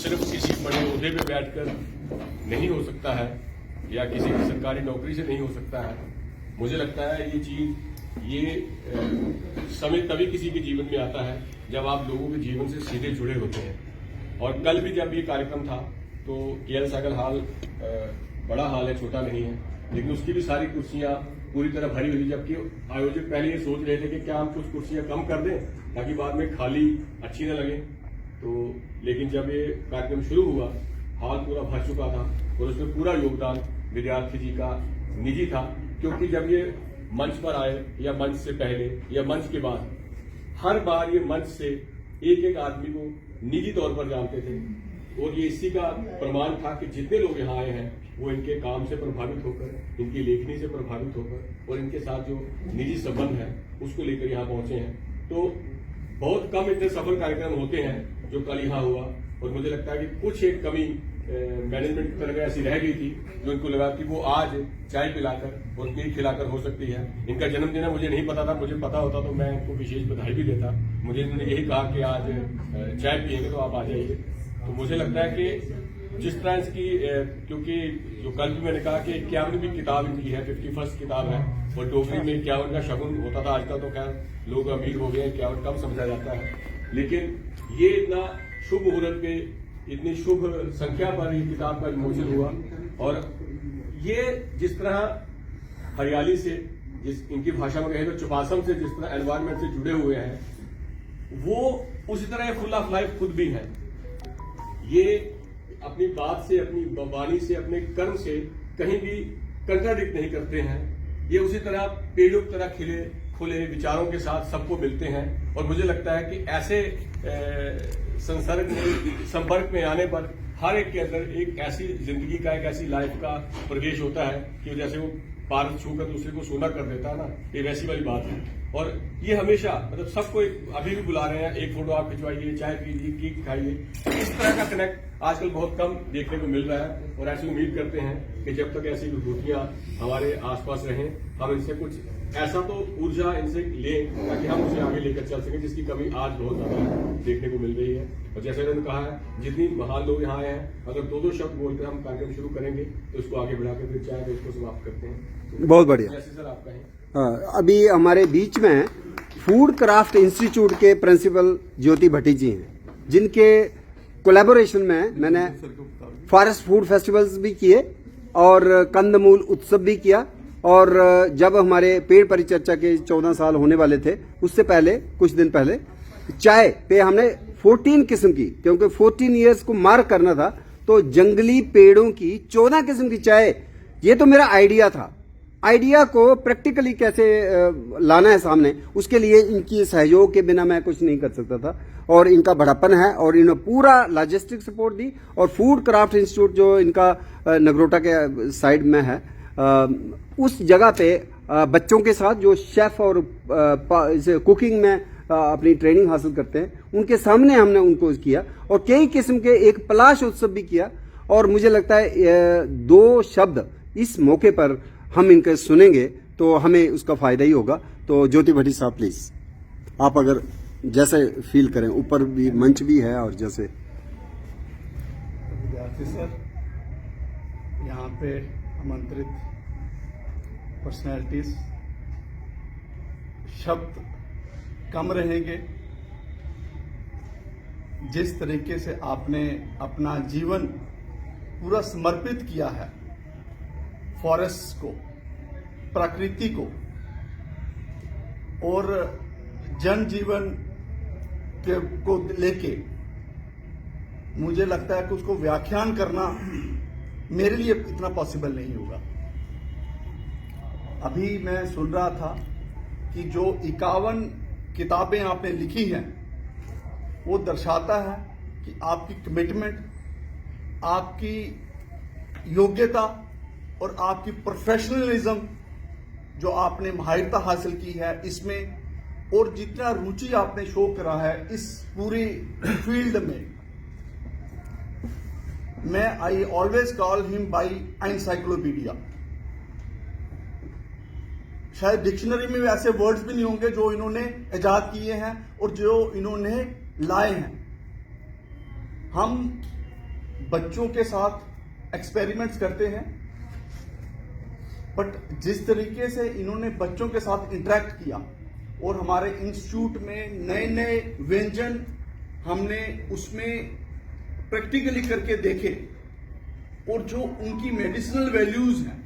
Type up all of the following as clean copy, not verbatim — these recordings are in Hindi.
सिर्फ किसी बड़े ओहदे पे बैठकर नहीं हो सकता है या किसी की सरकारी नौकरी से नहीं हो सकता है। मुझे लगता है ये समय तभी किसी के जीवन में आता है जब आप लोगों के जीवन से सीधे जुड़े होते हैं। और कल भी जब ये कार्यक्रम था तो केएल सहगल हॉल बड़ा हॉल है, छोटा नहीं है, लेकिन उसकी भी सारी कुर्सियां पूरी तरह भरी हुई, जबकि आयोजक पहले ये सोच रहे थे कि क्या हम कुछ कुर्सियां कम कर दें ताकि बाद में खाली अच्छी न लगे। तो लेकिन जब ये कार्यक्रम शुरू हुआ हॉल पूरा भर चुका था और उसमें पूरा योगदान विद्यार्थी जी का निजी था, क्योंकि जब ये मंच पर आए या मंच से पहले या मंच के बाद हर बार ये मंच से एक एक आदमी को निजी तौर पर जानते थे और ये इसी का प्रमाण था कि जितने लोग यहाँ आए हैं वो इनके काम से प्रभावित होकर, इनकी लेखनी से प्रभावित होकर और इनके साथ जो निजी संबंध है उसको लेकर यहाँ पहुंचे हैं। तो बहुत कम इतने सफल कार्यक्रम होते हैं जो कल यहाँ हुआ और मुझे लगता है कि कुछ एक कमी मैनेजमेंट की तरफ ऐसी रह गई थी जो इनको लगा कि वो आज चाय पिलाकर और केक खिलाकर हो सकती है। इनका जन्मदिन है, मुझे नहीं पता था, मुझे पता होता तो मैं इनको विशेष बधाई भी देता। मुझे इन्होंने यही कहा कि आज चाय पिएंगे तो आप आ जाइए। तो मुझे लगता है कि जिस तरह इसकी क्योंकि जो कल भी मैंने कहा कि 51वीं किताब इनकी है, 51st किताब है और टोकरी में 51 का शगुन होता था। आजकल तो खैर लोग अमीर हो गए, 51 कम समझा जाता है, लेकिन ये इतना शुभ मुहूर्त पे इतनी शुभ संख्या पर ये किताब का विमोचन हुआ और ये जिस तरह हरियाली से, जिस इनकी भाषा में कहें तो चुपासम से जिस तरह एनवायरमेंट से जुड़े हुए हैं वो उसी तरह फुल ऑफ लाइफ खुद भी है। ये अपनी बात से, अपनी वाणी से, अपने कर्म से कहीं भी कंट्राडिक्ट नहीं करते हैं। ये उसी तरह पेड़ों की तरह खिले खुले विचारों के साथ सबको मिलते हैं और मुझे लगता है कि ऐसे संपर्क में आने पर हर एक के अंदर एक ऐसी जिंदगी का, एक ऐसी लाइफ का प्रवेश होता है कि जैसे वो पार छूकर दूसरे को सोना कर देता है ना, ये वैसी वाली बात है। और ये हमेशा मतलब सबको अभी भी बुला रहे हैं, एक फोटो आप खिंचवाइए, चाय पीजिए, केक खाइए। इस तरह का कनेक्ट आजकल बहुत कम देखने को मिल रहा है और ऐसी उम्मीद करते हैं कि जब तक ऐसी विभूतियां हमारे आसपास रहें हम इनसे कुछ ऐसा तो ऊर्जा इनसे लें ताकि हम उसे आगे लेकर चल सकें, जिसकी कमी आज बहुत ज्यादा देखने को मिल रही है। और जैसे उन्होंने कहा है जितनी महान लोग यहाँ आए हैं अगर दो शब्द बोलकर हम कार्यक्रम शुरू करेंगे तो इसको आगे बढ़ाकर फिर चाहे इसको समाप्त करते हैं। तो बहुत बढ़िया। जैसे सर आप कहें। हाँ, अभी हमारे बीच में फूड क्राफ्ट इंस्टीट्यूट के प्रिंसिपल ज्योति भट्टी जी हैं, जिनके कोलैबोरेशन में मैंने फॉरेस्ट फूड फेस्टिवल्स भी किए और कंदमूल उत्सव भी किया। और जब हमारे पेड़ परिचर्चा के 14 साल होने वाले थे उससे पहले कुछ दिन पहले चाय पे हमने 14 किस्म की, क्योंकि 14 इयर्स को मार्क करना था, तो जंगली पेड़ों की 14 किस्म की चाय, ये तो मेरा आइडिया था। आइडिया को प्रैक्टिकली कैसे लाना है सामने, उसके लिए इनकी सहयोग के बिना मैं कुछ नहीं कर सकता था और इनका बड़ापन है और इन्होंने पूरा लॉजिस्टिक सपोर्ट दी। और फूड क्राफ्ट इंस्टीट्यूट जो इनका नगरोटा के साइड में है, उस जगह पे बच्चों के साथ जो शेफ और कुकिंग में अपनी ट्रेनिंग हासिल करते हैं उनके सामने हमने उनको किया और कई किस्म के एक पलाश उत्सव भी किया। और मुझे लगता है 2 शब्द इस मौके पर हम इनके सुनेंगे तो हमें उसका फायदा ही होगा। तो ज्योति भट्टी साहब प्लीज, आप अगर जैसे फील करें, ऊपर भी मंच भी है और जैसे विद्यार्थी सर, यहाँ पे आमंत्रित पर्सनैलिटीज, शब्द कम रहेंगे। जिस तरीके से आपने अपना जीवन पूरा समर्पित किया है फॉरेस्ट को, प्रकृति को और जनजीवन को लेके, मुझे लगता है कि उसको व्याख्यान करना मेरे लिए इतना पॉसिबल नहीं होगा। अभी मैं सुन रहा था कि जो 51 किताबें आपने लिखी हैं वो दर्शाता है कि आपकी कमिटमेंट, आपकी योग्यता और आपकी प्रोफेशनलिज्म जो आपने माहिरता हासिल की है इसमें, और जितना रुचि आपने शो करा है इस पूरी फील्ड में। मैं I always call him by encyclopedia. शायद डिक्शनरी में ऐसे वर्ड्स भी नहीं होंगे जो इन्होंने इजाद किए हैं और जो इन्होंने लाए हैं। हम बच्चों के साथ एक्सपेरिमेंट्स करते हैं, बट जिस तरीके से इन्होंने बच्चों के साथ इंटरेक्ट किया और हमारे इंस्टीट्यूट में नए नए व्यंजन हमने उसमें प्रैक्टिकली करके देखे और जो उनकी मेडिसिनल वैल्यूज हैं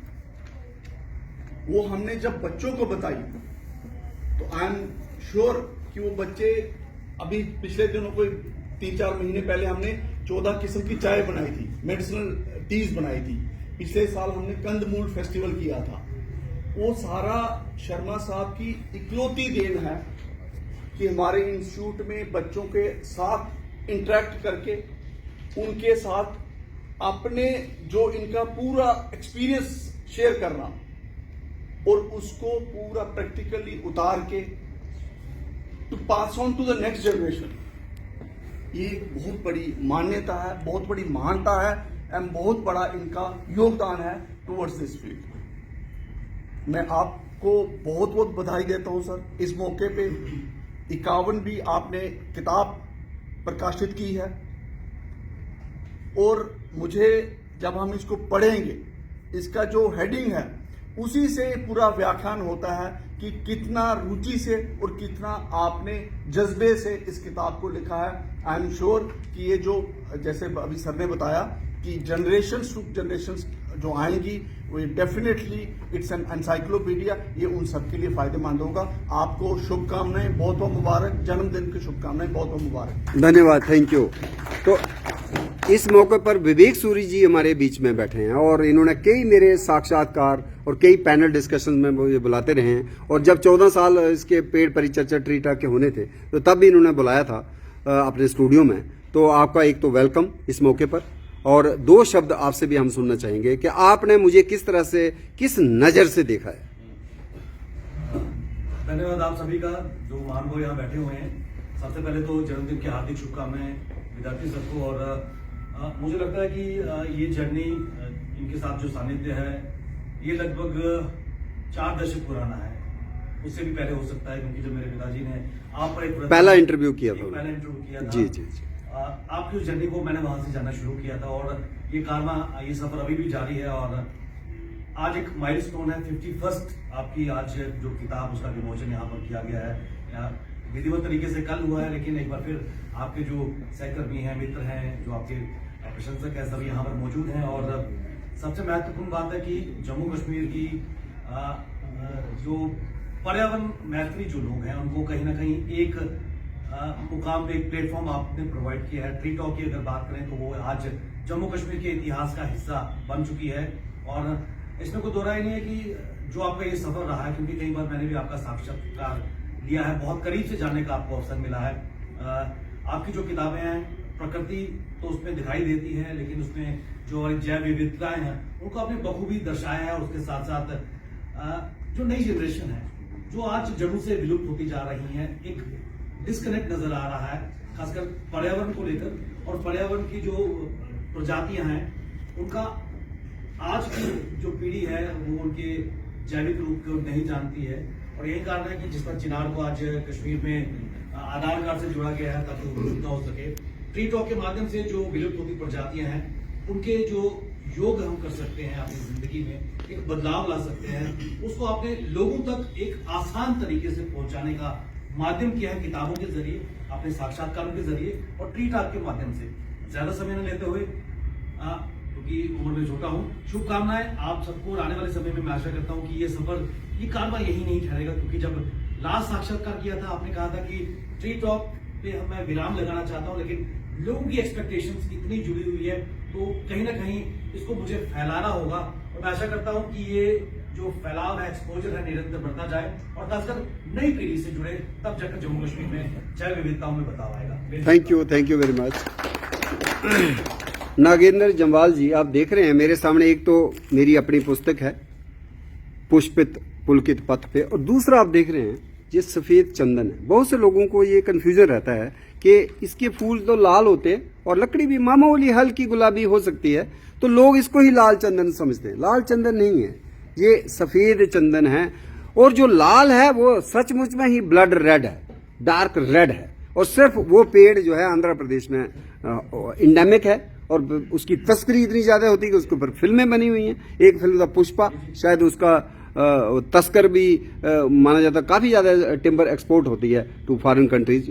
वो हमने जब बच्चों को बताई तो आई एम श्योर कि वो बच्चे, अभी पिछले दिनों कोई 3-4 महीने पहले हमने 14 किस्म की चाय बनाई थी, मेडिसिनल टीज बनाई थी। पिछले साल हमने कंदमूल फेस्टिवल किया था। वो सारा शर्मा साहब की इकलौती देन है कि हमारे इंस्टीट्यूट में बच्चों के साथ इंटरेक्ट करके उनके साथ अपने जो इनका पूरा एक्सपीरियंस शेयर करना और उसको पूरा प्रैक्टिकली उतार के to pass on to the next generation, ये एक बहुत बड़ी मान्यता है, बहुत बड़ी महानता है एंड बहुत बड़ा इनका योगदान है टुवर्ड्स दिस फील्ड। मैं आपको बहुत बहुत बधाई देता हूं सर। इस मौके पे 51वीं आपने किताब प्रकाशित की है और मुझे जब हम इसको पढ़ेंगे, इसका जो हेडिंग है उसी से पूरा व्याख्यान होता है कि कितना रुचि से और कितना आपने जज्बे से इस किताब को लिखा है। आई एम श्योर कि ये जो जैसे अभी सर ने बताया कि जनरेशन टू जनरेशन जो आएंगी वो डेफिनेटली इट्स एन एनसाइक्लोपीडिया, ये उन सबके लिए फायदेमंद होगा। आपको शुभकामनाएं, बहुत बहुत मुबारक, जन्मदिन की शुभकामनाएं बहुत बहुत मुबारक। धन्यवाद, थैंक यू। तो इस मौके पर विवेक सूरी जी हमारे बीच में बैठे हैं और इन्होंने कई मेरे साक्षात्कार और कई पैनल डिस्कशन में मुझे बुलाते रहे हैं और जब 14 साल इसके पेड़ परिचर्चा ट्री टाक के होने थे तो तब भी इन्होंने बुलाया था अपने स्टूडियो में। तो आपका एक तो वेलकम इस मौके पर, और 2 शब्द आपसे भी हम सुनना चाहेंगे कि आपने मुझे किस तरह से, किस नज़र से देखा है। धन्यवाद आप सभी का जो महानुभाव यहाँ बैठे हुए हैं। सबसे पहले तो जन्मदिन की हार्दिक शुभकामनाएं विद्यार्थी सबको। और मुझे लगता है कि ये जर्नी, इनके साथ जो सानिध्य है ये लगभग 4 दशक पुराना है, उससे भी पहले हो सकता है, क्योंकि जब मेरे पिताजी ने आप पर एक पहला इंटरव्यू किया था जी जी जी, आपकी उस जर्नी को मैंने वहां से जानना शुरू किया था और ये कारवा, ये सफर अभी भी जारी है। और आज एक माइलस्टोन है, 51st आपकी आज जो किताब उसका विमोचन यहाँ पर किया गया है, विधिवत तरीके से कल हुआ है, लेकिन एक बार फिर आपके जो सहकर्मी हैं, मित्र हैं, जो आपके प्रशंसक हैं, सभी यहाँ पर मौजूद हैं। और सबसे महत्वपूर्ण बात है कि जम्मू कश्मीर की जो पर्यावरण मैत्री जो लोग हैं उनको कहीं ना कहीं एक मुकाम पे, एक प्लेटफॉर्म आपने प्रोवाइड किया है। ट्री टॉक की अगर बात करें तो वो आज जम्मू कश्मीर के इतिहास का हिस्सा बन चुकी है और इसमें कोई दो राय नहीं है कि जो आपका ये सफर रहा है, क्योंकि कई बार मैंने भी आपका साक्षात्कार लिया है, बहुत करीब से जानने का आपको अवसर मिला है। आपकी जो किताबें हैं, प्रकृति तो उसमें दिखाई देती है, लेकिन उसमें जो जैव विविधताएं हैं उनको आपने बखूबी दर्शाया है। उसके साथ साथ जो नई जनरेशन है जो आज जड़ों से विलुप्त होती जा रही है, एक डिस्कनेक्ट नजर आ रहा है, खासकर पर्यावरण को लेकर। और पर्यावरण की जो प्रजातियां हैं उनका आज की जो पीढ़ी है वो उनके जैविक रूप को नहीं जानती है। और यही कारण है कि जिस तरह चिनार को आज कश्मीर में आधार कार्ड से जोड़ा गया है ताकि वो विलुप्त हो सके, ट्री टॉक के माध्यम से जो विलुप्त होती प्रजातियां हैं उनके जो योग हम कर सकते हैं अपनी जिंदगी में, एक बदलाव ला सकते हैं, उसको आपने लोगों तक एक आसान तरीके से पहुंचाने का माध्यम किया है किताबों के जरिए, अपने साक्षात्कारों के जरिए और ट्री टॉक के माध्यम से। ज्यादा समय न लेते हुए, क्योंकि उम्र में छोटा हूं, शुभकामनाएं आप सबको। और आने वाले समय में मैं आशा करता हूं कि ये सफर, ये कारवा यही नहीं ठहरेगा, क्योंकि जब लास्ट साक्षात्कार किया था आपने कहा था कि ट्री टॉक पे मैं विराम लगाना चाहता हूं, लेकिन लोगों की एक्सपेक्टेशंस इतनी जुड़ी हुई है तो कहीं ना कहीं इसको मुझे फैलाना होगा। और मैं आशा करता हूं कि ये जो फैलाव है, एक्सपोजर है, निरंतर बढ़ता जाए और खासकर नई पीढ़ी से जुड़े, तब जाकर जम्मू कश्मीर में जैव विविधताओं में बदलाव आएगा। Thank you very much. Nagendra Jamwal ji, आप देख रहे हैं मेरे सामने एक तो मेरी अपनी पुस्तक है पुष्पित पुलकित पथ पे, और दूसरा आप देख रहे हैं ये सफेद चंदन है। बहुत से लोगों को ये कंफ्यूजन रहता है कि इसके फूल तो लाल होते हैं और लकड़ी भी मामूली हल्की गुलाबी हो सकती है, तो लोग इसको ही लाल चंदन समझते हैं। लाल चंदन नहीं है, ये सफेद चंदन है। और जो लाल है वो सचमुच में ही ब्लड रेड है, डार्क रेड है। और सिर्फ वो पेड़ जो है आंध्र प्रदेश में इंडेमिक है और उसकी तस्करी इतनी ज़्यादा होती है कि उसके ऊपर फिल्में बनी हुई हैं। एक फिल्म था पुष्पा, शायद उसका तस्कर भी माना जाता है। काफ़ी ज़्यादा टिम्बर एक्सपोर्ट होती है टू फॉरेन कंट्रीज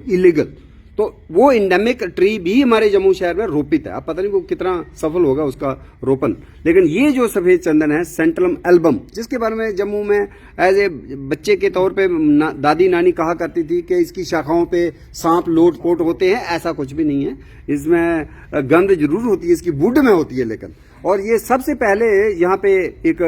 इलीगल। तो वो इंडेमिक ट्री भी हमारे जम्मू शहर में रोपित है। अब पता नहीं वो कितना सफल होगा उसका रोपण, लेकिन ये जो सफ़ेद चंदन है सेंट्रलम एल्बम, जिसके बारे में जम्मू में एज ए बच्चे के तौर पे दादी नानी कहा करती थी कि इसकी शाखाओं पे सांप लोट पोट होते हैं, ऐसा कुछ भी नहीं है। इसमें गंध जरूर होती है, इसकी वुड में होती है लेकिन। और ये सबसे पहले यहाँ पे एक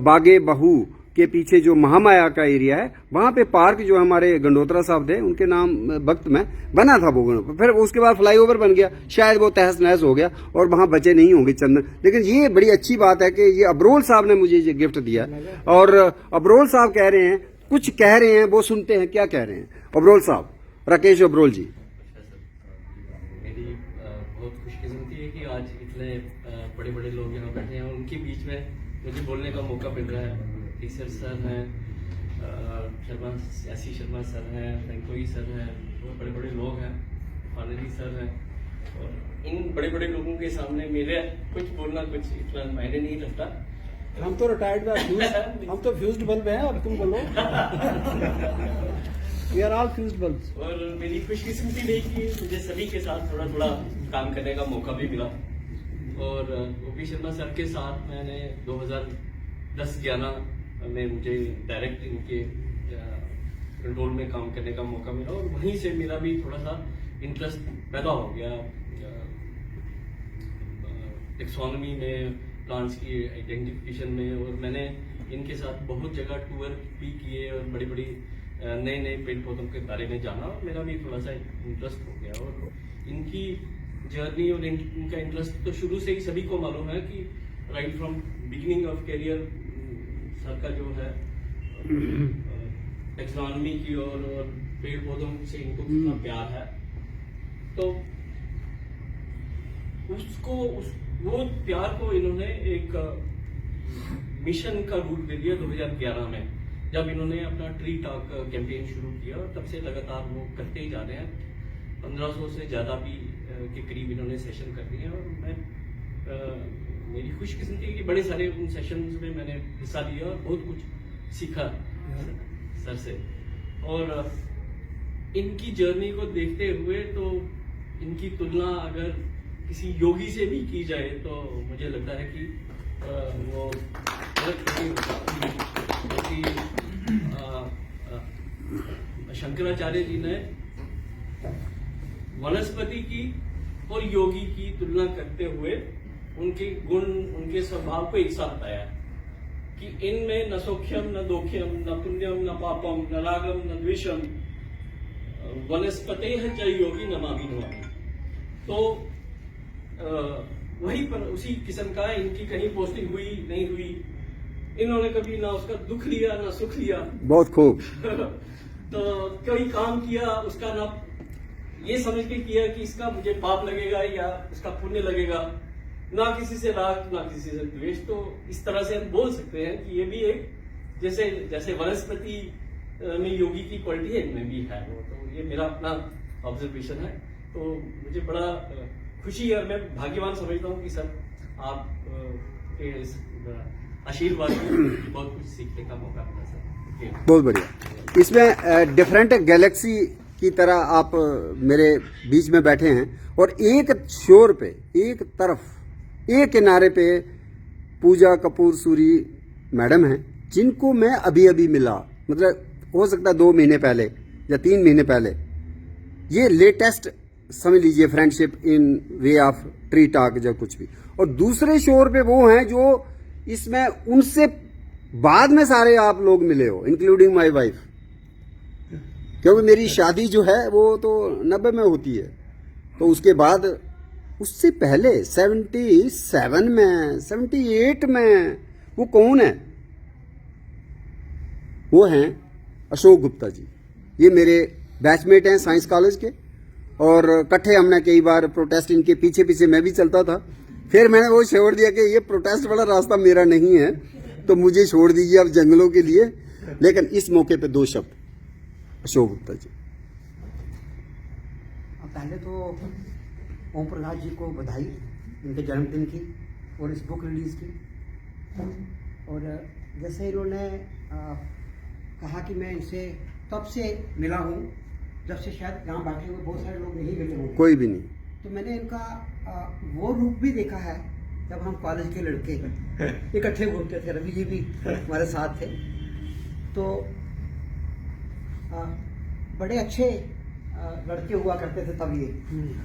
बागे बहू के पीछे जो महामाया का एरिया है, वहां पे पार्क जो हमारे गंडोत्रा साहब थे उनके नाम वक्त में बना था वो। फिर उसके बाद फ्लाईओवर बन गया, शायद वो तहस नहस हो गया और वहां बचे नहीं होंगे चंदन। लेकिन ये बड़ी अच्छी बात है कि ये अबरोल साहब ने मुझे ये गिफ्ट दिया और अबरोल साहब कह रहे हैं, कुछ कह रहे हैं, वो सुनते हैं क्या कह रहे हैं। अबरोल साहब, राकेश अबरोल जी। मेरी बहुत खुशकिस्मती है कि आज इतने बड़े बड़े लोग यहाँ बैठे हैं, उनके बीच में मुझे बोलने का मौका मिल रहा है। टीचर सर हैं, सियासी शर्मा सर हैं, फ्रेंकोई सर हैं, बहुत बड़े बड़े लोग हैं, फानरी सर हैं। और इन बड़े बड़े लोगों के सामने मेरे कुछ बोलना कुछ इतना मायने नहीं रखता। हम तो रिटायर्ड हम तो फ्यूज्ड बल्ब हैं, अब तुम बोलो। We are all fused bulb. और मेरी खुशकिस्मती रही कि मुझे सभी के साथ थोड़ा थोड़ा काम करने का मौका भी मिला। और ओपी शर्मा सर के साथ मैंने 2010-11 में मुझे डायरेक्ट इनके कंट्रोल में काम करने का मौका मिला और वहीं से मेरा भी थोड़ा सा इंटरेस्ट पैदा हो गया टेक्सोनॉमी में, प्लांट्स की आइडेंटिफिकेशन में। और मैंने इनके साथ बहुत जगह टूर भी किए और बड़ी बड़ी नए नए पेड़ पौधों के बारे में जाना, और मेरा भी थोड़ा सा इंटरेस्ट हो गया। और इनकी जर्नी और इनका इंटरेस्ट तो शुरू से ही सभी को मालूम है कि right from beginning of career sir का जो है टेक्सोनॉमी की और पेड़ पौधों से इनको कितना प्यार है। तो वो प्यार को इन्होंने एक मिशन का रूप दे दिया 2011 में, जब इन्होंने अपना ट्री टॉक कैंपेन शुरू किया। तब से लगातार वो करते ही जा रहे हैं। 1500 से ज़्यादा भी के करीब इन्होंने सेशन कर दिए। और मैं मेरी खुशकिस्मती कि बड़े सारे उन सेशंस में मैंने हिस्सा लिया और बहुत कुछ सीखा सर से। और इनकी जर्नी को देखते हुए तो इनकी तुलना अगर किसी योगी से भी की जाए तो मुझे लगता है कि वो गलत नहीं होगा, क्योंकि शंकराचार्य जी ने वनस्पति की और योगी की तुलना करते हुए उनके गुण, उनके स्वभाव को एक साथ बताया कि इनमें न सौख्यम न दोख्यम न पुण्यम न पापम न रागम न द्वेषम वनस्पते च योगी नमामि नमामि। तो वहीं पर उसी किस्म का इनकी कहीं पोस्टिंग हुई नहीं हुई, इन्होंने कभी ना उसका दुख लिया ना सुख लिया। बहुत खूब। तो कोई काम किया उसका ना ये समझ के किया कि इसका मुझे पाप लगेगा या इसका पुण्य लगेगा, ना किसी से राग ना किसी से द्वेष। तो इस तरह से हम बोल सकते हैं कि ये भी एक जैसे वनस्पति में योगी की क्वालिटी है, इनमें भी है वो। तो ये मेरा अपना ऑब्जर्वेशन है। तो मुझे बड़ा खुशी है और मैं भाग्यवान समझता हूँ कि सर आप के आशीर्वाद में बहुत कुछ सीखने का मौका मिला सर। बहुत बढ़िया। इसमें डिफरेंट गैलेक्सी की तरह आप मेरे बीच में बैठे हैं और एक शोर पे, एक तरफ, एक किनारे पे पूजा कपूर सूरी मैडम हैं, जिनको मैं अभी अभी मिला, मतलब हो सकता है 2 महीने पहले या 3 महीने पहले। ये लेटेस्ट समझ लीजिए friendship in way of tree talk या कुछ भी। और दूसरे शोर पे वो हैं जो इसमें उनसे बाद में सारे आप लोग मिले हो, इंक्लूडिंग माय वाइफ, क्योंकि मेरी शादी जो है वो तो 90 में होती है। तो उसके बाद उससे पहले 77 में 78 में वो कौन है? वो हैं अशोक गुप्ता जी। ये मेरे बैचमेट हैं साइंस कॉलेज के और इकट्ठे हमने कई बार प्रोटेस्ट, इनके पीछे पीछे मैं भी चलता था। फिर मैंने वो छोड़ दिया कि ये प्रोटेस्ट वाला रास्ता मेरा नहीं है, तो मुझे छोड़ दीजिए अब जंगलों के लिए। लेकिन इस मौके पे 2 शब्द अशोक गुप्ता जी। पहले तो ओम प्रकाश जी को बधाई इनके जन्मदिन की और इस बुक रिलीज़ की। और जैसे इन्होंने कहा कि मैं इनसे तब से मिला हूँ जब से शायद यहाँ बैठे हुए बहुत सारे लोग नहीं मिले होंगे, कोई भी नहीं। तो मैंने इनका वो रूप भी देखा है जब हम कॉलेज के लड़के इकट्ठे घूमते थे। रवि जी भी हमारे साथ थे। तो बड़े अच्छे लड़के हुआ करते थे तब। ये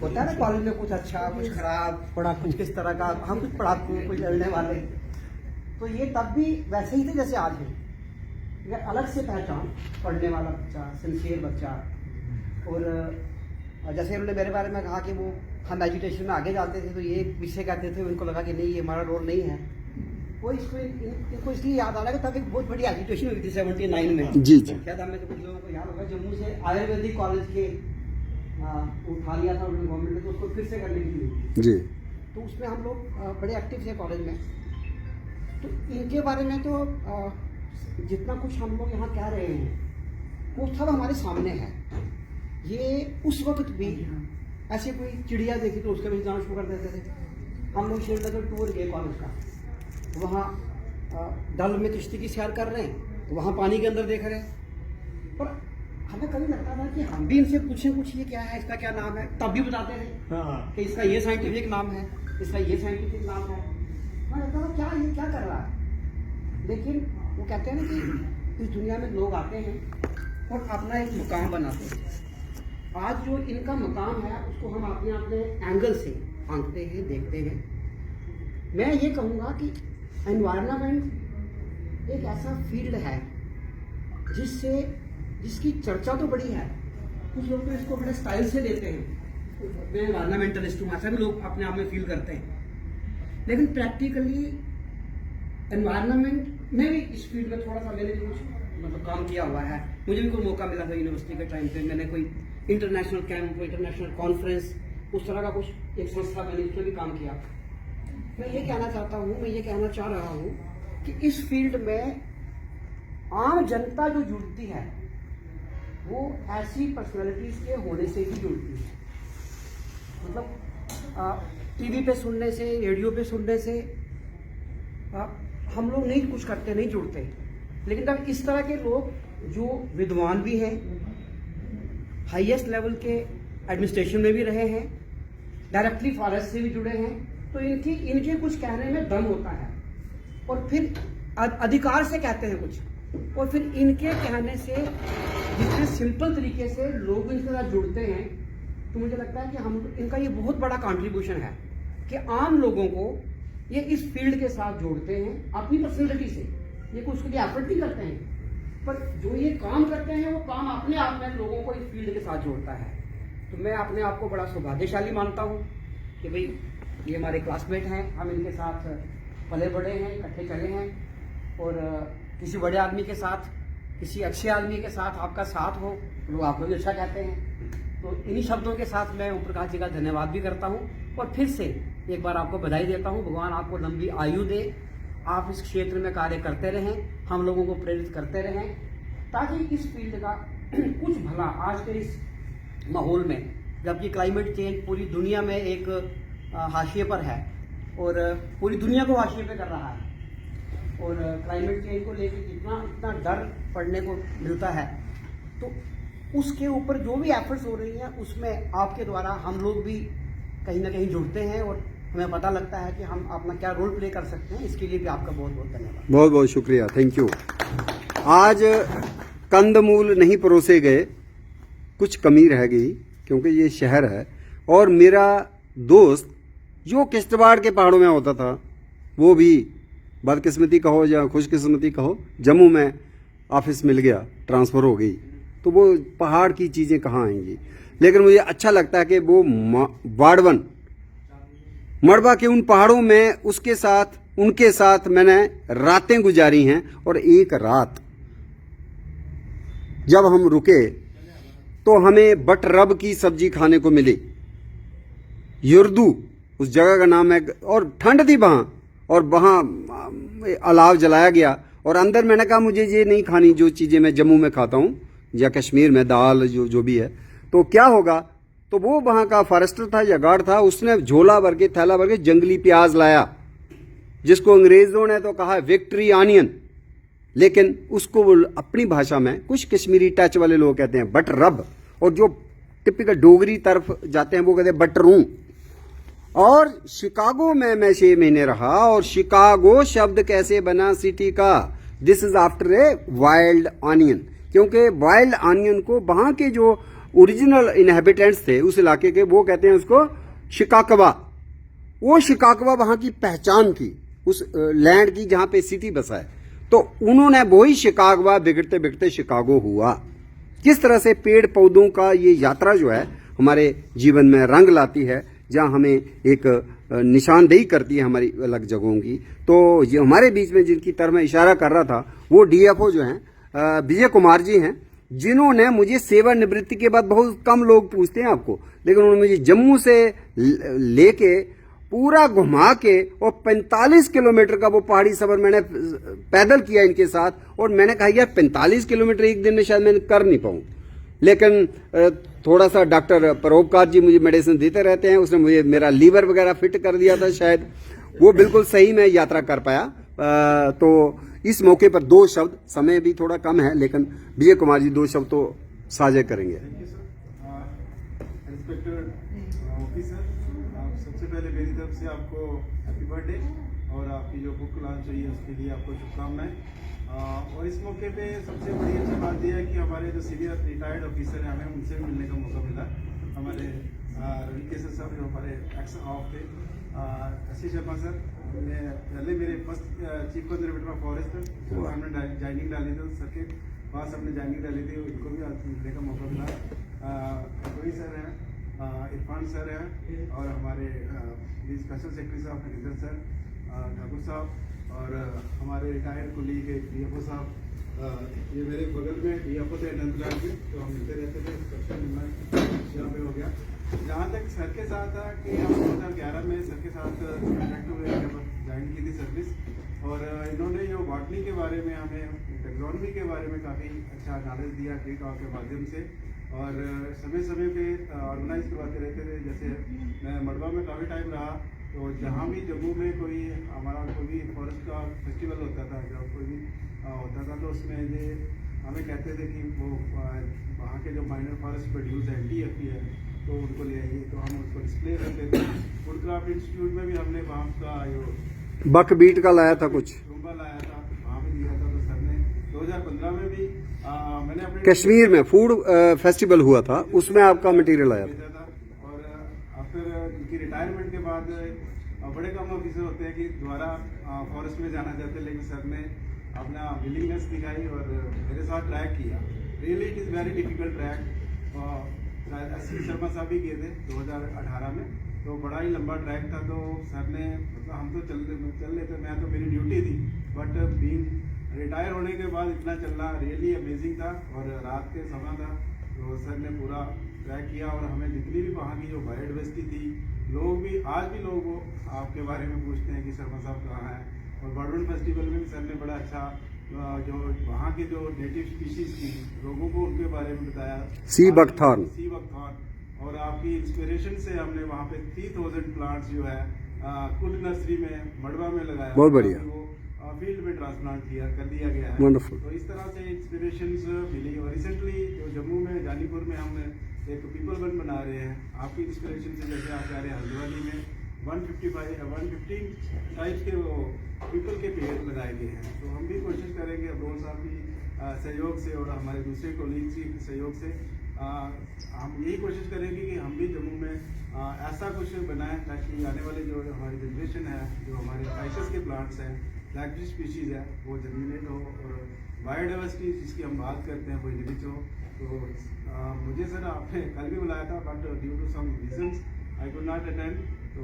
होता है ना कॉलेज में कुछ अच्छा कुछ खराब, कुछ किस तरह का, हम कुछ पढ़ाकू कुछ लड़ने वाले। तो ये तब भी वैसे ही थे जैसे आज है। ये अलग से पहचान, पढ़ने वाला बच्चा, सिंसियर बच्चा। और जैसे उन्होंने मेरे बारे में कहा कि वो हम एजुकेशन में आगे जाते थे तो ये विषय कहते थे, उनको लगा कि नहीं ये हमारा रोल नहीं है। वो इनको इसलिए याद आ रहा है कि तब एक बहुत बड़ी एजुकेशन हुई थी 79 में। जी जी। शायद हमें तो कुछ लोगों को याद होगा, जम्मू से आयुर्वेदिक कॉलेज के उठा लिया था उन्होंने गवर्नमेंट ने, तो उसको फिर से करने के लिए। जी। तो उसमें हम लोग बड़े एक्टिव थे कॉलेज में। तो इनके बारे में तो जितना कुछ हम लोग यहाँ कह रहे हैं वो सब हमारे सामने है। ये उस वक्त भी ऐसे कोई चिड़िया देखी तो उसके भी जाना शुरू कर देते थे। हम लोग श्रीनगर टूर गए कॉलेज का, वहाँ डल में किश्ती की सैर कर रहे हैं, तो वहाँ पानी के अंदर देख रहे हैं। और हमें कभी लगता था कि हम भी इनसे पूछें कुछ ये क्या है, इसका क्या नाम है, तब भी बताते थे कि इसका ये साइंटिफिक नाम है, इसका ये साइंटिफिक नाम है। मैं लगता था क्या ये क्या कर रहा है। लेकिन वो कहते हैं ना कि इस दुनिया में लोग आते हैं और अपना एक मुकाम बनाते हैं। आज जो इनका मुकाम है उसको हम अपने अपने एंगल से आंकते हैं, देखते हैं। मैं ये कहूँगा कि एनवायरनमेंट एक ऐसा फील्ड है जिसकी चर्चा तो बड़ी है। कुछ लोग तो इसको बड़े स्टाइल से लेते हैं, मैं एनवायरनमेंटलिस्ट हूँ, ऐसा भी लोग अपने आप में फील करते हैं। लेकिन प्रैक्टिकली एनवायरनमेंट में भी इस फील्ड में थोड़ा सा मैंने कुछ मतलब काम किया हुआ है। मुझे भी कोई मौका मिला था यूनिवर्सिटी के टाइम पे, मैंने कोई इंटरनेशनल कैंप, इंटरनेशनल कॉन्फ्रेंस, उस तरह का कुछ एक संस्था मैंने इसमें भी काम किया। मैं ये कहना चाहता हूँ, मैं ये कहना चाह रहा हूँ कि इस फील्ड में आम जनता जो जुड़ती है वो ऐसी पर्सनैलिटीज के होने से ही जुड़ती है। मतलब टीवी पे सुनने से, रेडियो पे सुनने से हम लोग नहीं कुछ करते, नहीं जुड़ते। लेकिन तब इस तरह के लोग जो विद्वान भी हैं, हाईएस्ट लेवल के एडमिनिस्ट्रेशन में भी रहे हैं, डायरेक्टली फॉरेस्ट से भी जुड़े हैं, तो इनके कुछ कहने में दम होता है और फिर अधिकार से कहते हैं कुछ। और फिर इनके कहने से जितने सिंपल तरीके से लोग इनके साथ जुड़ते हैं, तो मुझे लगता है कि हम इनका ये बहुत बड़ा कंट्रीब्यूशन है कि आम लोगों को ये इस फील्ड के साथ जोड़ते हैं अपनी पर्सनैलिटी से। ये कुछ उसके लिए एफर्ट नहीं करते हैं, पर जो ये काम करते हैं वो काम अपने आप में लोगों को इस फील्ड के साथ जोड़ता है। तो मैं अपने आप को बड़ा सौभाग्यशाली मानता हूँ कि भाई ये हमारे क्लासमेट हैं, हम इनके साथ पले बड़े हैं, इकट्ठे चले हैं। और किसी बड़े आदमी के साथ, किसी अच्छे आदमी के साथ आपका साथ हो, लोग आपको भी अच्छा कहते हैं। तो इन्हीं शब्दों के साथ मैं ओम प्रकाश जी का धन्यवाद भी करता हूँ और फिर से एक बार आपको बधाई देता हूँ। भगवान आपको लंबी आयु दे, आप इस क्षेत्र में कार्य करते रहें, हम लोगों को प्रेरित करते रहें, ताकि इस फील्ड का कुछ भला आज के इस माहौल में, जबकि क्लाइमेट चेंज पूरी दुनिया में एक हाशिए पर है और पूरी दुनिया को हाशिए पे कर रहा है, और क्लाइमेट चेंज को लेकर इतना डर पड़ने को मिलता है, तो उसके ऊपर जो भी एफर्ट्स हो रही हैं उसमें आपके द्वारा हम लोग भी कहीं ना कहीं जुड़ते हैं और हमें पता लगता है कि हम अपना क्या रोल प्ले कर सकते हैं। इसके लिए भी आपका बहुत बहुत धन्यवाद। बहुत बहुत शुक्रिया, थैंक यू। आज कंदमूल नहीं परोसे गए, कुछ कमी रह गई क्योंकि ये शहर है। और मेरा दोस्त जो किश्तवाड़ के पहाड़ों में होता था, वो भी बदकिस्मती कहो या खुशकिस्मती कहो, जम्मू में ऑफिस मिल गया, ट्रांसफ़र हो गई, तो वो पहाड़ की चीज़ें कहाँ आएंगी। लेकिन मुझे अच्छा लगता है कि वो वाड़वन मड़वा के उन पहाड़ों में उसके साथ, उनके साथ मैंने रातें गुजारी हैं। और एक रात जब हम रुके तो हमें बट रब की सब्जी खाने को मिली। युर्दू उस जगह का नाम है, और ठंड थी वहाँ, और वहाँ अलाव जलाया गया। और अंदर मैंने कहा मुझे ये नहीं खानी जो चीज़ें मैं जम्मू में खाता हूँ या कश्मीर में, दाल जो भी है। तो क्या होगा तो वो वहां का फॉरेस्टर था या गार्ड था, उसने झोला भर के थैला भर के जंगली प्याज लाया, जिसको अंग्रेजों ने तो कहा विक्ट्री ऑनियन, लेकिन उसको वो अपनी भाषा में कुछ कश्मीरी टच वाले लोग कहते हैं बट रब, और जो टिपिकल डोगरी तरफ जाते हैं वो कहते हैं बटरू। और शिकागो में मैं 6 महीने रहा, और शिकागो शब्द कैसे बना सिटी का, this is after a wild onion, क्योंकि वाइल्ड ऑनियन को वहां के जो ओरिजिनल इनहेबिटेंट्स थे उस इलाके के, वो कहते हैं उसको शिकागवा। वो शिकागवा वहां की पहचान थी उस लैंड की जहां पे सिटी बसा है, तो उन्होंने वही शिकागवा बिगड़ते बिगड़ते शिकागो हुआ। किस तरह से पेड़ पौधों का ये यात्रा जो है हमारे जीवन में रंग लाती है, जहां हमें एक निशानदेही करती है हमारी अलग जगहों की। तो ये हमारे बीच में जिनकी तरफ मैं इशारा कर रहा था वो डीएफओ जो हैं विजय कुमार जी हैं, जिन्होंने मुझे सेवानिवृत्ति के बाद, बहुत कम लोग पूछते हैं आपको, लेकिन उन्होंने मुझे जम्मू से लेके पूरा घुमा के और 45 किलोमीटर का वो पहाड़ी सफर मैंने पैदल किया इनके साथ, और मैंने कहा यार 45 किलोमीटर एक दिन में शायद मैं कर नहीं पाऊं, लेकिन थोड़ा सा डॉक्टर परोपकार जी मुझे मेडिसिन देते रहते हैं, उसने मुझे मेरा लीवर वगैरह फिट कर दिया था, शायद वो बिल्कुल सही मैं यात्रा कर पाया। तो इस मौके पर 2 शब्द, समय भी थोड़ा कम है, लेकिन विजय कुमार जी 2 शब्द तो साझा करेंगे। इंस्पेक्टर ऑफिसर, सबसे पहले मेरी तरफ से आपको हैप्पी बर्थडे, और आपकी जो बुक लॉन्च हुई है उसके लिए आपको शुभकामनाएं। और इस मौके पे सबसे बड़ी अच्छी बात यह है कि हमारे जो सीनियर रिटायर्ड ऑफिसर हैं, हमें उनसे भी मिलने का मौका मिला। हमारे रवि केसर साहब जो हमारे एक्स ऑफ थे, एस शर्मा सर, पहले मेरे first chief conservator of forest, हमने ज्वाइनिंग डाली थी सर के पास, हमने ज्वाइनिंग डाली थी, उनको भी आज मिलने का मौका मिला। कोई सर हैं, इरफान सर हैं, और हमारे स्पेशल सेक्रेटरी साहब हरिंदर सर, ठाकुर साहब, और हमारे रिटायर्ड कुलीग डीएफओ साहब, ये मेरे बगल में डीएफओ थे नंदलाल जी, तो हम मिलते रहते थे, यहाँ पे हो गया। जहाँ तक सर के साथ था कि हम 2011 में सर के साथ कॉन्ट्रैक्ट हुए, ज्वाइन की थी सर्विस, और इन्होंने जो बॉटनी के बारे में, हमें टेक्नोलॉजी के बारे में काफ़ी अच्छा नॉलेज दिया ट्री टॉक के माध्यम से, और समय समय पे ऑर्गेनाइज करवाते रहते थे। जैसे मैं मड़वा में काफ़ी टाइम रहा, तो जहाँ भी जम्मू में कोई हमारा कोई भी फॉरेस्ट का फेस्टिवल होता था, जब कोई भी होता था, तो उसमें ये हमें कहते थे कि वो वहाँ के जो माइनर फॉरेस्ट प्रोड्यूस है NTFP है, तो उनको ले आइए, तो हम उसको डिस्प्ले करते थे। वुडक्राफ्ट इंस्टीट्यूट में भी हमने वहाँ का जो बक बीट का लाया था, कुछ रूम्बा लाया था, वहाँ भी दिया था। तो सर ने 2015 में भी मैंने अपने कश्मीर में फूड फेस्टिवल हुआ था, उसमें आपका मटेरियल आया था। और आफ्टर उनकी रिटायरमेंट के बाद बड़े कम ऑफिसर होते हैं कि दोबारा फॉरेस्ट में जाना चाहते हैं, लेकिन सर ने अपना विलिंगनेस दिखाई और मेरे साथ ट्रैक किया। Really it is very difficult track. S Sharma साहब भी किए थे 2018 में, तो बड़ा ही लंबा ट्रैक था। तो सर ने, मतलब हम तो चल लेते, मैं तो मेरी ड्यूटी थी, बट बीइंग रिटायर होने के बाद इतना चलना रियली अमेजिंग था, और रात के समय था, तो सर ने पूरा ट्रैक किया। और हमें जितनी भी वहाँ की जो बायोडाइवर्सिटी थी, लोग भी आज भी लोग आपके बारे में पूछते हैं कि शर्मा साहब कहाँ हैं। और बर्डवन फेस्टिवल में भी सर ने बड़ा अच्छा जो वहाँ की जो नेटिव स्पीशीज थी, लोगों को उनके बारे में बताया। सी बकथॉर्न, और आपकी इंस्पिरेशन से हमने वहाँ पे 3000 प्लांट्स जो है कुल नर्सरी में मड़वा में लगाया। बहुत बढ़िया। वो फील्ड में ट्रांसप्लांट किया कर दिया गया है। वंडरफुल। तो इस तरह से इंस्पिरेशंस मिली। और रिसेंटली जो जम्मू में जानीपुर में हम एक पीपल वन बना रहे हैं, आपकी इंस्पिरेशन से। जैसे आप जा रहे हैं हल्द्वानी में 115 टाइप के वो पीपल के पेड़ लगाए गए हैं। तो हम भी कोशिश करेंगे अब्रोल साहब की सहयोग से और हमारे दूसरे कोलीग्स की सहयोग से हम यही कोशिश करेंगे कि हम भी जम्मू में ऐसा कुछ बनाएं, ताकि आने वाले जो हमारी जनरेशन है, जो हमारे स्पाइसेस के प्लांट्स हैं, फ्लैगशिप स्पीशीज़ है, वो जर्मिनेट हो, और बायोडाइवर्सिटी जिसकी हम बात करते हैं वो रिच हो। तो मुझे सर आपने कल भी बुलाया था, but due to some reasons I could not attend, तो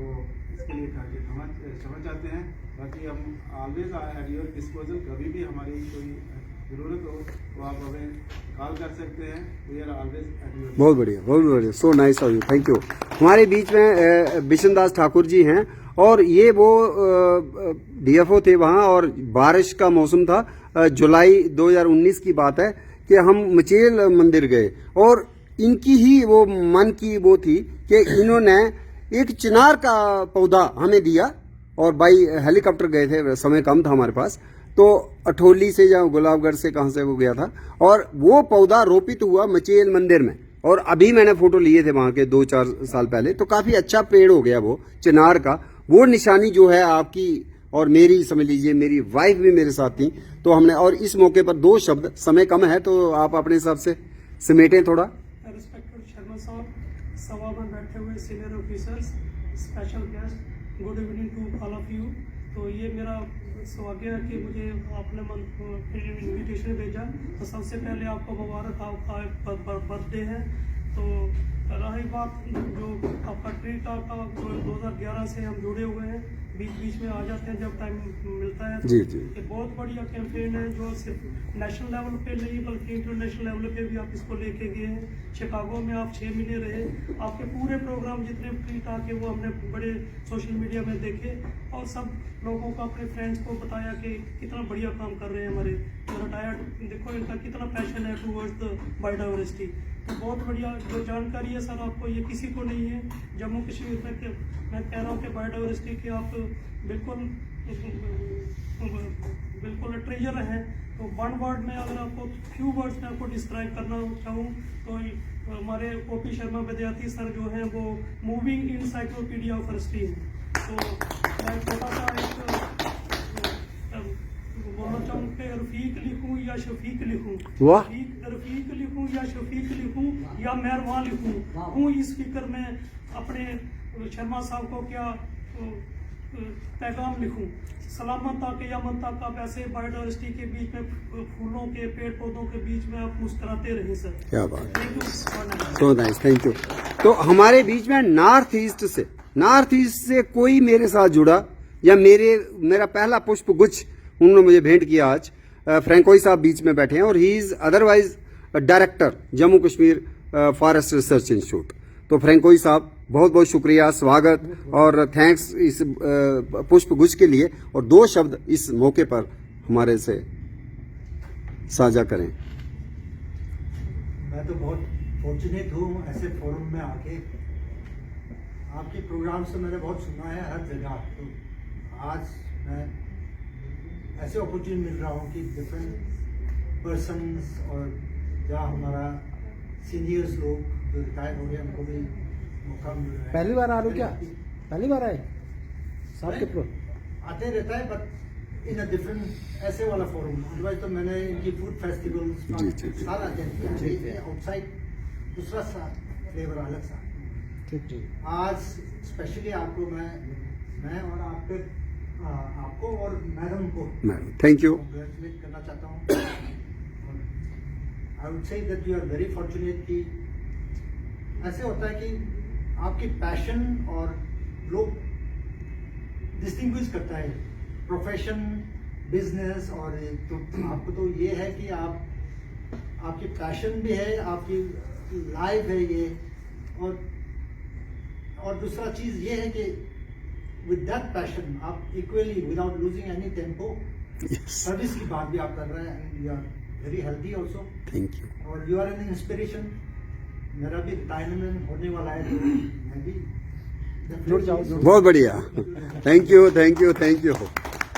इसके लिए क्षमा चाहते हैं। बाकी हम ऑलवेज एट योर डिस्पोजल, कभी भी हमारी कोई जरूरत हो तो आप हमें कॉल कर सकते हैं। We are always at your. बहुत बढ़िया, बहुत बढ़िया, so nice of you, thank you. हमारे बीच में बिशन दास ठाकुर जी हैं, और ये वो डीएफओ थे वहाँ, और बारिश का मौसम था, जुलाई 2019 की बात है कि हम मचेल मंदिर गए, और इनकी ही वो मन की वो थी कि इन्होंने एक चिनार का पौधा हमें दिया और बाई हेलीकॉप्टर गए थे, समय कम था हमारे पास, तो अठोली से या गुलाबगढ़ से कहाँ से वो गया था और वो पौधा रोपित हुआ मचेल मंदिर में। और अभी मैंने फोटो लिए थे वहाँ के 2-4 साल पहले, तो काफ़ी अच्छा पेड़ हो गया वो चिनार का। वो निशानी जो है आपकी और मेरी, समझ लीजिए मेरी वाइफ भी मेरे साथ थी, तो हमने, और इस मौके पर 2 शब्द, समय कम है तो आप अपने हिसाब से समेटें थोड़ा। रिस्पेक्टेड शर्मा साहब, सभा में बैठे हुए senior officers, special guest, good evening to all of you. तो ये मेरा सौभाग्य है कि मुझे आपने इन्विटेशन भेजा, तो सबसे पहले आपको मुबारक, आपका बर्थडे है। तो रही बात जो आपका ट्री टॉक का, जो 2011 से हम जुड़े हुए हैं, बीच बीच में आ जाते हैं जब टाइम मिलता है। जी जी। ये बहुत बढ़िया कैंपेन है जो सिर्फ नेशनल लेवल पे नहीं बल्कि इंटरनेशनल लेवल पे भी आप इसको लेके गए हैं। शिकागो में आप 6 महीने रहे, आपके पूरे प्रोग्राम जितने ट्री टॉक के वो हमने बड़े सोशल मीडिया में देखे और सब लोगों को, अपने फ्रेंड्स को बताया कि कितना बढ़िया काम कर रहे हैं हमारे रिटायर्ड। देखो इनका कितना पैशन है टूवर्ड्स द बायोडाइवर्सिटी। तो बहुत बढ़िया जो जानकारी है सर, आपको ये किसी को नहीं है। जम्मू कश्मीर में मैं कह रहा हूँ कि बायोडाइवर्सिटी के आप बिल्कुल ट्रेजर हैं। तो वन वर्ड में अगर आपको फ्यू वर्ड्स में आपको डिस्क्राइब करना चाहूँ तो हमारे ओपी शर्मा विद्यार्थी सर जो हैं वो मूविंग इंसाइक्लोपीडिया ऑफ हिस्ट्री हैं। तो मैं छोटा सा एक बोलना चाहूँ कि रफ़ीक लिखूँ या शफीक लिखूँ, वाह, रफ़ीक लिखूँ या शफीक लिखूँ या मेहरबान लिखूँ, हूँ इस फिक्र में अपने शर्मा साहब को क्या पैगाम लिखूं। सलामत तक या मन तक आप ऐसे बायोडाइवर्सिटी के बीच में, फूलों के, पेड़ पौधों के बीच में आप मुस्कुराते रहे सर। क्या बात है, सो नाइस, थैंक यू। तो हमारे बीच में नॉर्थ ईस्ट से कोई मेरे साथ जुड़ा या मेरा पहला पुष्प गुच्छ उन्होंने मुझे भेंट किया आज। फ्रैंकोई साहब बीच में बैठे हैं और he is otherwise director Jammu Kashmir forest research institute. तो फ्रैंकोई साहब बहुत बहुत शुक्रिया, स्वागत और थैंक्स इस पुष्प गुच्छ के लिए। और 2 शब्द इस मौके पर हमारे से साझा करें। मैं तो बहुत फॉर्चुनेट हूँ ऐसे फोरम में आके, आपके प्रोग्राम से मैंने बहुत सुना है हर जगह। तो आज मैं ऐसे अपॉर्चुनिटी मिल रहा हूँ कि डिफरेंट पर्सन्स और जहाँ हमारा सीनियर्स लोग जो रिटायर हो गए उनको भी मौका मिल रहा है। पहली बार आ रहे हो क्या? पहली बार आए साहब के प्रो आते रहता है बट इन अ डिफरेंट ऐसे वाला फोरम। अदरवाइज तो मैंने इनकी फूड फेस्टिवल्स सारा अटेंड किया, आउटसाइड दूसरा सा फ्लेवर अलग सा। ठीक आज स्पेशली आपको मैं और आपको और मैडम को थैंक यू कंग्रेचुलेट करना चाहता हूँ। I would say that you are very fortunate कि ऐसे होता है कि आपकी पैशन और लोग डिस्टिंग्विश करता है प्रोफेशन, बिजनेस। और तो आपको तो ये है कि आपकी पैशन भी है, आपकी लाइफ है ये। और दूसरा चीज ये है कि विद दैट पैशन आप equally without losing any tempo service की बात भी आप कर रहे हैं। And you are very healthy also. Thank you. और यू आर एन इंस्पिरेशन। मेरा भी रिटायरमेंट होने वाला है तो मैं भी बहुत बढ़िया, थैंक यू।